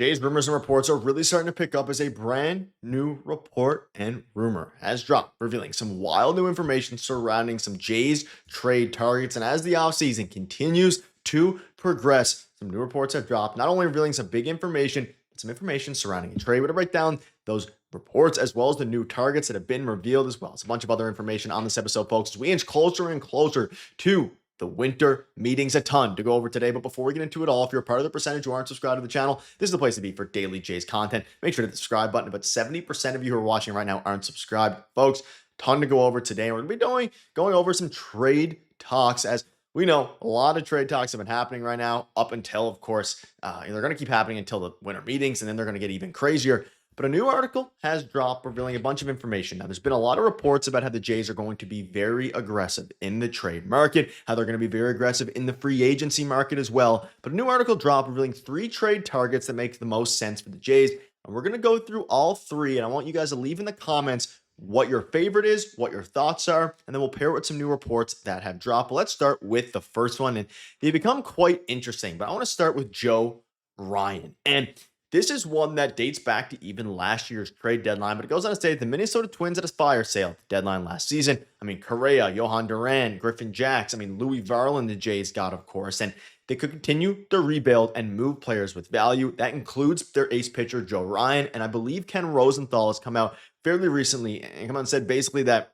Jay's rumors and reports are really starting to pick up as a brand new report and rumor has dropped, revealing some wild new information surrounding some Jays trade targets. And as the offseason continues to progress, some new reports have dropped, not only revealing some big information, but some information surrounding a trade. We're going to break down those reports as well as the new targets that have been revealed, as well as a bunch of other information on this episode, folks, as we inch closer and closer to the winter meetings. A ton to go over today. But before we get into it all, if you're a part of the percentage who aren't subscribed to the channel, this is the place to be for daily Jays content. Make sure to hit the subscribe button. But 70% of you who are watching right now aren't subscribed. Folks, ton to go over today. We're going to be going over some trade talks. As we know, a lot of trade talks have been happening right now up until, of course, they're going to keep happening until the winter meetings, and then they're going to get even crazier. But a new article has dropped revealing a bunch of information. Now, there's been a lot of reports about how the Jays are going to be very aggressive in the trade market, how they're going to be very aggressive in the free agency market as well. But a new article dropped revealing 3 trade targets that make the most sense for the Jays. And we're going to go through all 3. And I want you guys to leave in the comments what your favorite is, what your thoughts are, and then we'll pair it with some new reports that have dropped. But let's start with the first one. And they become quite interesting. But I want to start with Joe Ryan. And this is one that dates back to even last year's trade deadline, but it goes on to say the Minnesota Twins at a fire sale deadline last season. I mean, Correa, Johan Duran, Griffin Jacks, Louis Varland the Jays got, of course, and they could continue to rebuild and move players with value. That includes their ace pitcher, Joe Ryan, and I believe Ken Rosenthal has come out fairly recently and come out and said basically that,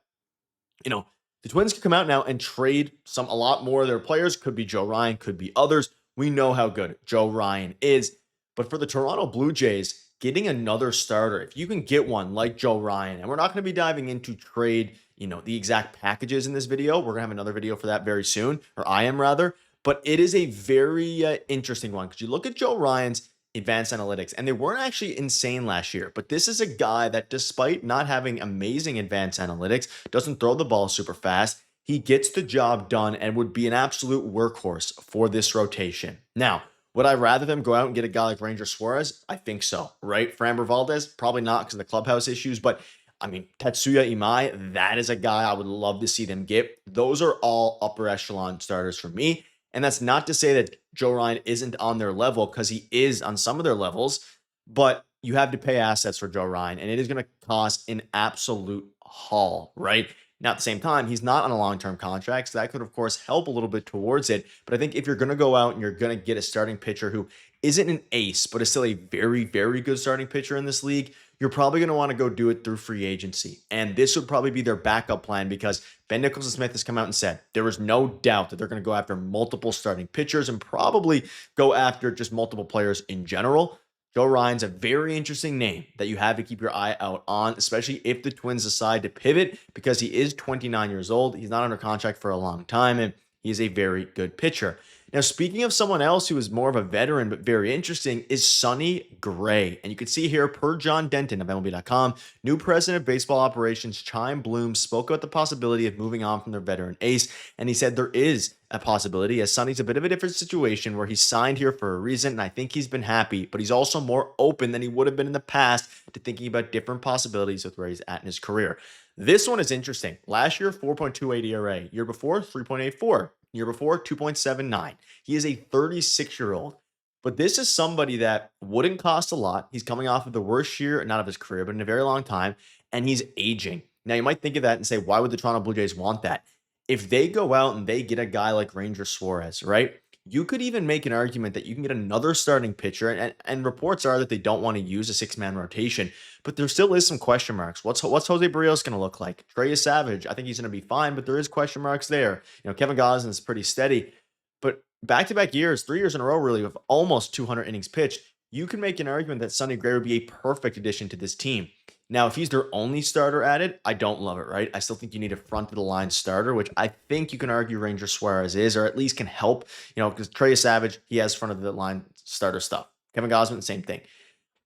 the Twins could come out now and trade a lot more of their players. Could be Joe Ryan, could be others. We know how good Joe Ryan is. But for the Toronto Blue Jays, getting another starter, if you can get one like Joe Ryan, and we're not going to be diving into trade, the exact packages in this video. We're going to have another video for that very soon, or I am rather. But it is a very interesting one because you look at Joe Ryan's advanced analytics, and they weren't actually insane last year. But this is a guy that, despite not having amazing advanced analytics, doesn't throw the ball super fast. He gets the job done and would be an absolute workhorse for this rotation. Now, would I rather them go out and get a guy like Ranger Suarez? I think so, right? Framber Valdez, probably not because of the clubhouse issues, but Tetsuya Imai, that is a guy I would love to see them get. Those are all upper echelon starters for me. And that's not to say that Joe Ryan isn't on their level, because he is on some of their levels, but you have to pay assets for Joe Ryan, and it is going to cost an absolute haul, right? Now, at the same time, he's not on a long-term contract, so that could, of course, help a little bit towards it. But I think if you're going to go out and you're going to get a starting pitcher who isn't an ace, but is still a very, very good starting pitcher in this league, you're probably going to want to go do it through free agency. And this would probably be their backup plan, because Ben Nicholson-Smith has come out and said there is no doubt that they're going to go after multiple starting pitchers and probably go after just multiple players in general. Joe Ryan's a very interesting name that you have to keep your eye out on, especially if the Twins decide to pivot, because he is 29 years old. He's not under contract for a long time, and he's a very good pitcher. Now, speaking of someone else who is more of a veteran but very interesting is Sonny Gray. And you can see here, per John Denton of MLB.com, new president of baseball operations, Chaim Bloom, spoke about the possibility of moving on from their veteran ace. And he said there is a possibility, as Sonny's a bit of a different situation where he's signed here for a reason, and I think he's been happy, but he's also more open than he would have been in the past to thinking about different possibilities with where he's at in his career. This one is interesting. Last year, 4.28 ERA. Year before, 3.84. Year before, 2.79. He is a 36-year-old. But this is somebody that wouldn't cost a lot. He's coming off of the worst year, not of his career, but in a very long time, and he's aging. Now, you might think of that and say, why would the Toronto Blue Jays want that? If they go out and they get a guy like Ranger Suarez, right? You could even make an argument that you can get another starting pitcher, and reports are that they don't want to use a 6-man rotation, but there still is some question marks. What's José Berríos going to look like? Trey Savage, I think he's going to be fine, but there is question marks there. Kevin Gausman is pretty steady, but back-to-back years, 3 years in a row, really, with almost 200 innings pitched, you can make an argument that Sonny Gray would be a perfect addition to this team. Now, if he's their only starter at it, I don't love it, right? I still think you need a front-of-the-line starter, which I think you can argue Ranger Suarez is, or at least can help, because Trey Savage, he has front-of-the-line starter stuff. Kevin Gausman, the same thing.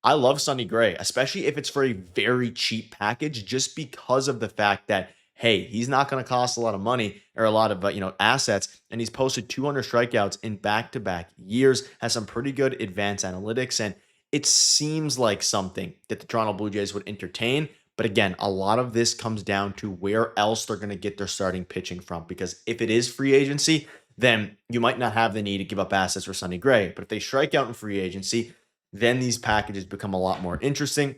I love Sonny Gray, especially if it's for a very cheap package, just because of the fact that, hey, he's not going to cost a lot of money or a lot of assets, and he's posted 200 strikeouts in back-to-back years, has some pretty good advanced analytics, and it seems like something that the Toronto Blue Jays would entertain. But again, a lot of this comes down to where else they're going to get their starting pitching from. Because if it is free agency, then you might not have the need to give up assets for Sonny Gray. But if they strike out in free agency, then these packages become a lot more interesting.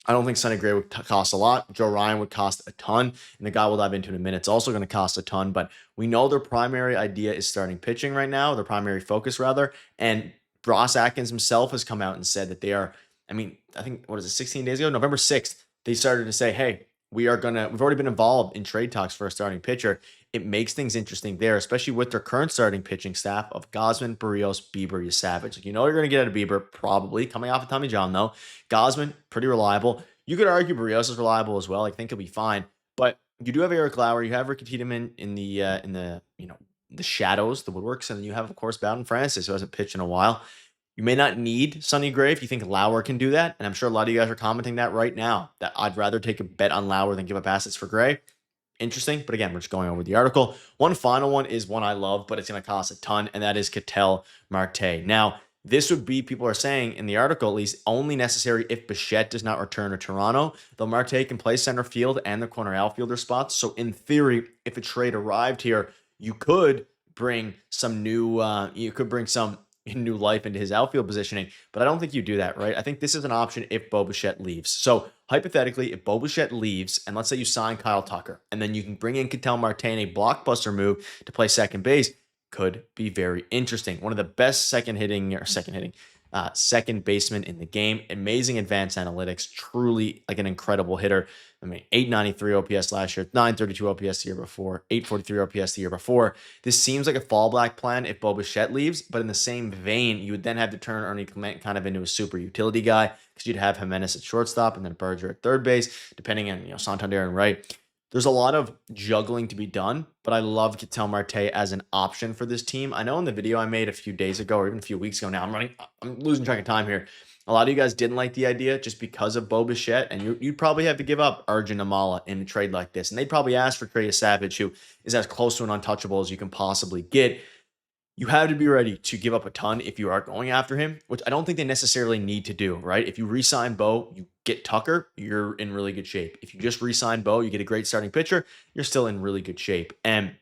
I don't think Sonny Gray would cost a lot. Joe Ryan would cost a ton. And the guy we'll dive into in a minute is also going to cost a ton. But we know their primary idea is starting pitching right now, their primary focus, rather. And Ross Atkins himself has come out and said that they are, I mean, I think, what is it, 16 days ago? November 6th, they started to say, hey, we've already been involved in trade talks for a starting pitcher. It makes things interesting there, especially with their current starting pitching staff of Gausman, Berríos, Bieber, Savage. Like, you know you're going to get out of Bieber, probably, coming off of Tommy John, though. Gausman, pretty reliable. You could argue Berríos is reliable as well. I think he'll be fine. But you do have Eric Lauer. You have Ricky Tiedemann in the the shadows, the woodworks, and then you have, of course, Bowden Francis, who hasn't pitched in a while. You may not need Sonny Gray if you think Lauer can do that. And I'm sure a lot of you guys are commenting that right now, that I'd rather take a bet on Lauer than give up assets for Gray. Interesting. But again, we're just going over the article. One final one is one I love, but it's going to cost a ton, and that is Ketel Marte. Now, this would be, people are saying in the article at least, only necessary if Bichette does not return to Toronto. Though Marte can play center field and the corner outfielder spots. So in theory, if a trade arrived here, you could bring some new new life into his outfield positioning, but I don't think you do that, right? I think this is an option if Bo Bichette leaves. So hypothetically, if Bo Bichette leaves, and let's say you sign Kyle Tucker, and then you can bring in Ketel Marte in a blockbuster move to play second base, could be very interesting. One of the best second baseman in the game. Amazing advanced analytics. Truly like an incredible hitter. I mean, 893 OPS last year, 932 OPS the year before, 843 OPS the year before. This seems like a fallback plan if Bo Bichette leaves, but in the same vein, you would then have to turn Ernie Clement kind of into a super utility guy because you'd have Jimenez at shortstop and then Berger at third base, depending on Santander and right. There's a lot of juggling to be done, but I love Ketel Marte as an option for this team. I know in the video I made a few days ago or even a few weeks ago now, I'm losing track of time here. A lot of you guys didn't like the idea just because of Bo Bichette, and you'd probably have to give up Arjun Amala in a trade like this. And they'd probably ask for Trey Savage, who is as close to an untouchable as you can possibly get. You have to be ready to give up a ton if you are going after him, which I don't think they necessarily need to do, right? If you re-sign Bo, you get Tucker, you're in really good shape. If you just re-sign Bo, you get a great starting pitcher, you're still in really good shape. And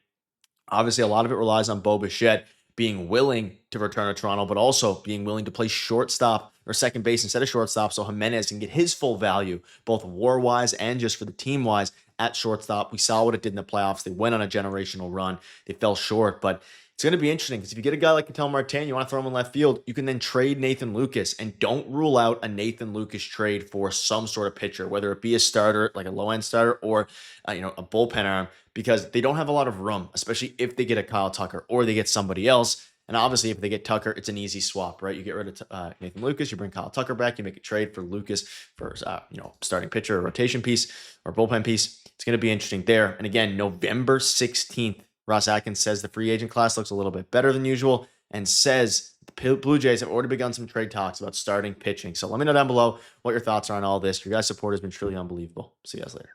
obviously, a lot of it relies on Bo Bichette being willing to return to Toronto, but also being willing to play shortstop or second base instead of shortstop so Jimenez can get his full value, both war-wise and just for the team-wise at shortstop. We saw what it did in the playoffs. They went on a generational run. They fell short, but it's going to be interesting because if you get a guy like Ketel Marte and you want to throw him in left field, you can then trade Nathan Lucas, and don't rule out a Nathan Lucas trade for some sort of pitcher, whether it be a starter, like a low-end starter, or a bullpen arm, because they don't have a lot of room, especially if they get a Kyle Tucker or they get somebody else. And obviously, if they get Tucker, it's an easy swap, right? You get rid of Nathan Lucas, you bring Kyle Tucker back, you make a trade for Lucas for starting pitcher, or rotation piece, or bullpen piece. It's going to be interesting there. And again, November 16th. Ross Atkins says the free agent class looks a little bit better than usual and says the Blue Jays have already begun some trade talks about starting pitching. So let me know down below what your thoughts are on all this. Your guys' support has been truly unbelievable. See you guys later.